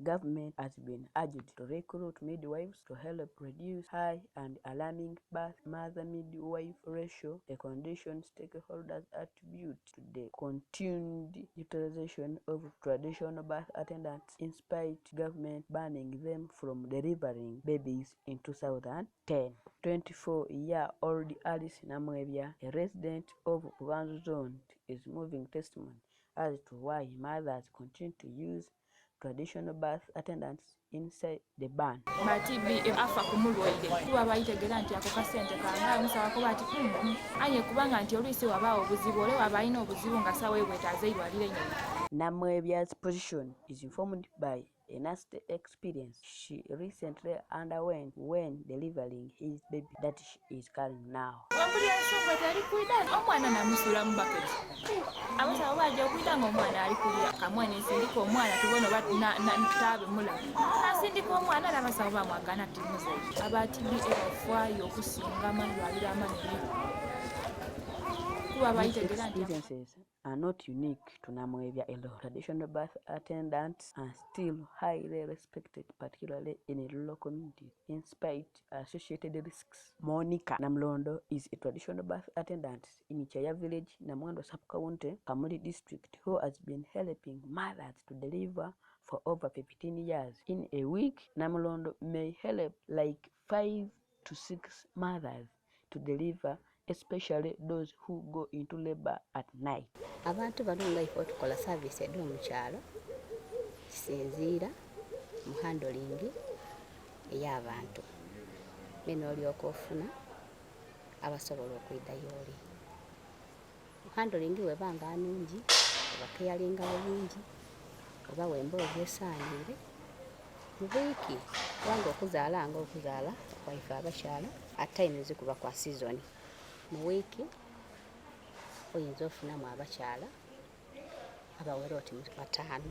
government has been urged to recruit midwives to help reduce high and alarming birth mother-midwife ratio, a condition stakeholders attribute to the continued utilization of traditional birth attendants in spite of government banning them from delivering babies in 2010. 24-year-old Alice Namwebya, a resident of Buganza Zone, is moving testimony as to why mothers continue to use traditional birth attendants inside the ban. Batibi afa kumulwaire kuba bayitegera nti ako kasente kanga musaba ko bati anye kubanga nti olwisi wabaawo obuzibu ole wabayina obuzibu nga sawa ebwetaaze irwalire nnyo. Namwebya's position is informed by a nasty experience she recently underwent when delivering his baby that she is carrying now. Wambuli ensonga tali kwida omwana namusula mu bucket. Abasawo bajja okwidanga omwana ali kulya kamwana ensindika omwana tubono tabe mulamu. Asindika omwana n'abasawo bamwagana timuze. Abatibi ebafaayo okusinga amalwaliro amanene. These experiences are not unique to Namwebya alone. Traditional birth attendants are still highly respected, particularly in rural communities, in spite of associated risks. Monica Namlondo is a traditional birth attendant in Chaya village, Namwando sub-county, Kamuli district, who has been helping mothers to deliver for over 15 years. In a week, Namlondo may help like 5 to 6 mothers to deliver, especially those who go into labor at night. Abantu balunga ifo tukola service edo mu kyalo kisinziira mu handling ey'abantu bino olyoka ofuna abasobola okwidayo oli handling webanga anungi abakeyalinga bulungi oba wemba obyesaanire mu wiiki wanga okuzaala kwaife abakyala at times kuba kwa season mu wiiki oyinza ofunamu abakyala abawera oti bataano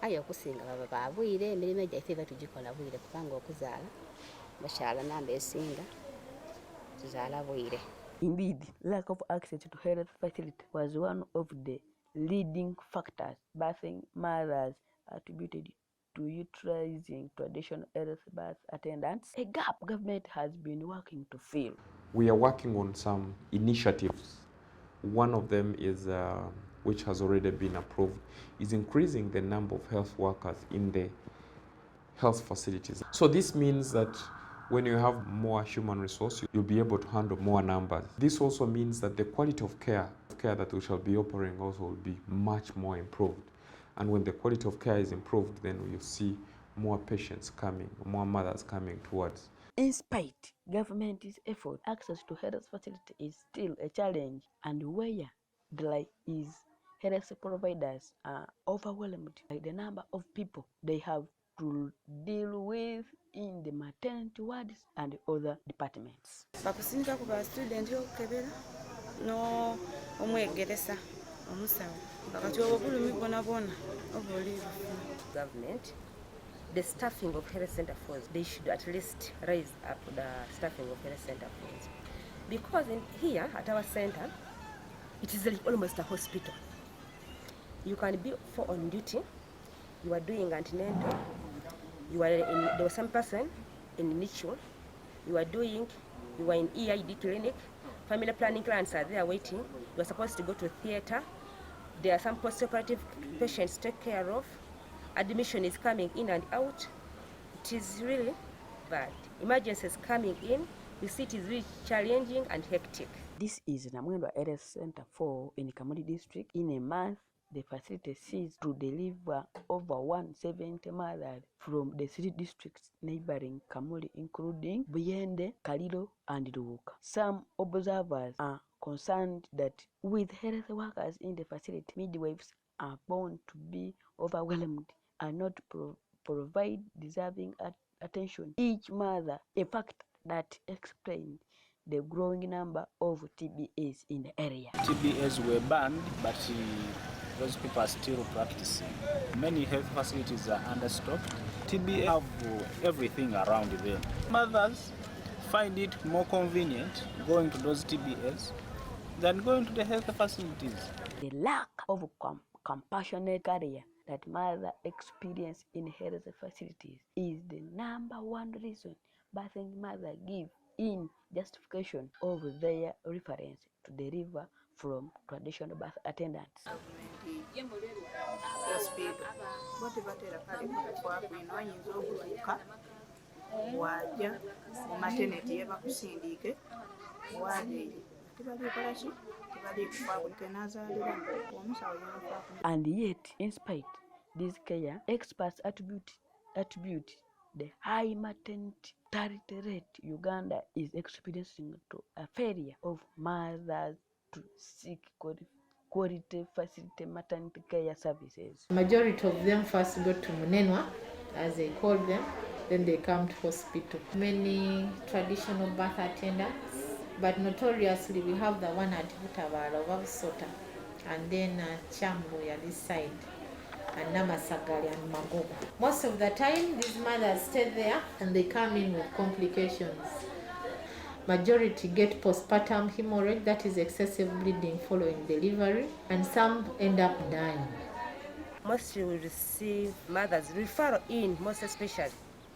aye okusinga baba babwire emirimu gyaife eba tugikola bwire kubanga okuzaala bakyala namba esinga tuzaala bwire. Indeed, lack of access to health facility was one of the leading factors birthing mothers attributed to utilizing traditional health birth attendants, a gap government has been working to fill. We are working on some initiatives. One of them is, which has already been approved, is increasing the number of health workers in the health facilities. So this means that when you have more human resource, you'll be able to handle more numbers. This also means that the quality of care that we shall be offering also will be much more improved. And when the quality of care is improved, then we'll see more patients coming, more mothers coming towards. In spite government's effort, access to health facility is still a challenge, and where there is health providers are overwhelmed by the number of people they have to deal with in the maternity wards and other departments. Bakusindika ku ba student okukebera no omwegeresa omusawo bakati obulumi bwona obuli government. The staffing of health center force, they should at least raise up the staffing of health center force, because in here at our center it is like almost a hospital. You can be on duty, you are doing antenatal, there was some person in NICHO, you are in EID clinic, family planning clients are there waiting, you are supposed to go to theater, there are some post-operative patients to take care of, admission is coming in and out. It is really bad. Emergencies coming in, you see it is really challenging and hectic. This is Namwendo Health Center 4 in Kamuli district. In a month, the facility sees to deliver over 170 mothers from the 3 districts neighboring Kamuli, including Buyende, Kaliro, and Ruuka. Some observers are concerned that with health workers in the facility, midwives are bound to be overwhelmed and not provide deserving attention each mother, a fact that explains the growing number of TBAs in the area. TBAs were banned, but those people are still practicing. Many health facilities are understocked. TBA have everything around them. Mothers find it more convenient going to those TBAs than going to the health facilities. The lack of compassionate care that mother experience in health facilities is the number one reason birthing mother give in justification of their reference to deliver from traditional birth attendants. Hospital bati batera kale kwakwino oyinza okutuuka wajja mu maternity yebakusindiike wabeeyi tebaliikola ki tebaliikufaako n'azaalira omusawo yamufaako. And yet, in spite this care, experts attribute the high maternity rate Uganda is experiencing to a failure of mothers to seek quality facility maternity care services. Majority of them first go to Munenwa, as they call them, then they come to hospital. Many traditional birth attendants, but notoriously we have the one at Butabala, Wabsota, and then Chambuya this side, and Namasagali and Magoba. Most of the time these mothers stay there and they come in with complications. Majority get postpartum hemorrhage, that is excessive bleeding following delivery, and some end up dying. Mostly will receive mothers referral in, most especially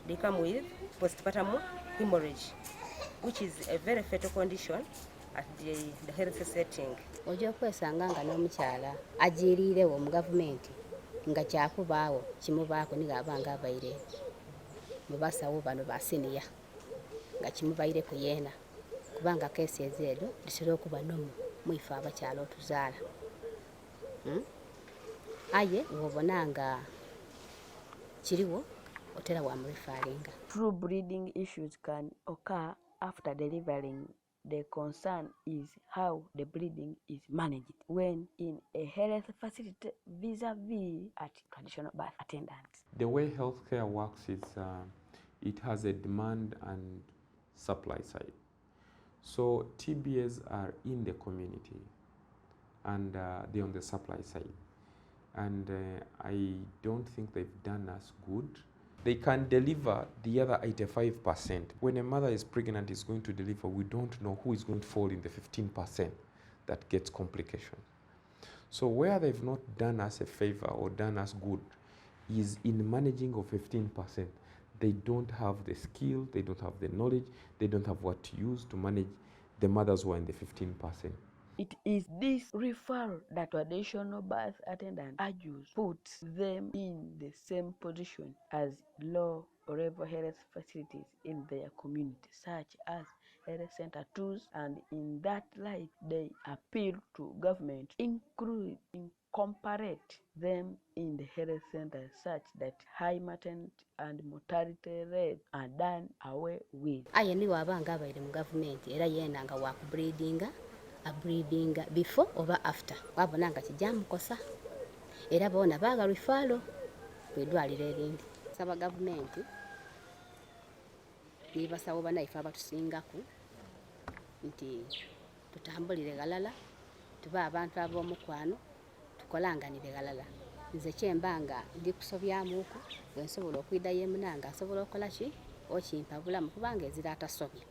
they come with postpartum hemorrhage, which is a very fatal condition at the health setting. Ojja kwesanga nga n'omukyala ajiiriirewo mu gavumenti nga kyakubaawo kimubaako nigabanga abaire mu basawo bano ba senior nga kimubaire ku yeena kubanga keesi ezeedo zisobola okuba nomu mwife abakyala otuzaala. Aye wobona nga kiriwo otera wamurefaringa. True bleeding issues can occur after delivering. The concern is how the bleeding is managed when in a health facility vis-a-vis at traditional birth attendants. The way healthcare works is it has a demand and supply side. So TBAs are in the community and they're on the supply side. And I don't think they've done us good. They can deliver the other 85%. When a mother is pregnant, is going to deliver, we don't know who is going to fall in the 15% that gets complications. So where they've not done us a favor or done us good is in managing of 15%. They don't have the skill, they don't have the knowledge, they don't have what to use to manage the mothers who are in the 15%. It is this referral that traditional birth attendant argues puts them in the same position as low-level health facilities in their community, such as health center tools, and in that light, they appeal to government incorporate them in the health centers such that high maternity and mortality rates are done away with. Aye ni wabanga abaire mu government era yena nga wakubreedinga abreedinga before oba after wabona nga kijamukosa era bona baga referral kwedwalira erindi. Saba government nibasawo banaife abatusingako nti tutambulire galala tuba abantu ab'omukwano tukolanganire galala. Nze kyembanga ndi kusobyamuko bwensobola okwidayo emunanga asobola okukola ki okimpa bulamu kubanga ezira atasobye.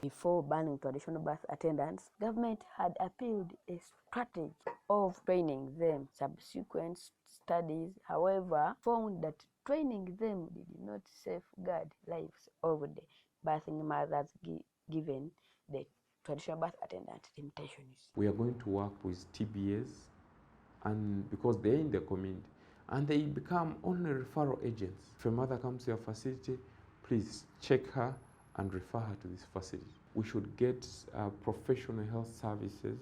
Before banning traditional birth attendants, government had appealed a strategy of training them. Subsequent studies, however, found that training them did not safeguard lives of the birthing mothers given the traditional birth attendant limitations. We are going to work with TBAs, and because they're in the community and they become only referral agents. If a mother comes to your facility, please check her and refer her to this facility. We should get professional health services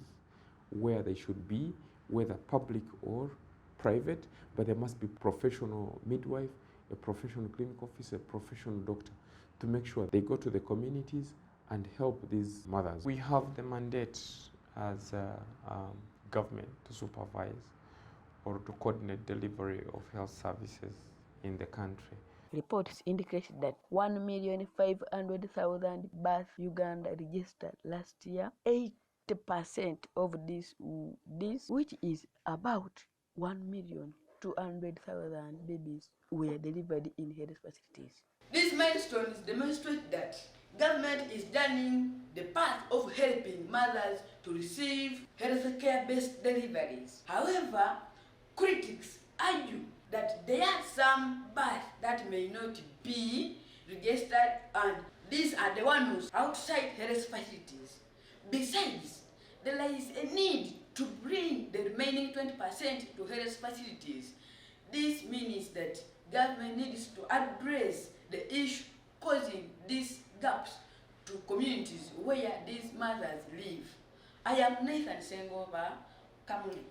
where they should be, whether public or private, but there must be professional midwife, a professional clinic officer, a professional doctor to make sure they go to the communities and help these mothers. We have the mandate as government to supervise or to coordinate delivery of health services in the country. Reports indicate that 1,500,000 births Uganda registered last year. 80% of this, which is about 1,200,000 babies, were delivered in health facilities. These milestones demonstrate that government is journeying the path of helping mothers to receive health care-based deliveries. However, critics argue that there are some births that may not be registered, and these are the ones outside health facilities. Besides, there is a need to bring the remaining 20% to health facilities. This means that government needs to address the issue causing these gaps to communities where these mothers live. I am Nathan Sengova, Kamuli.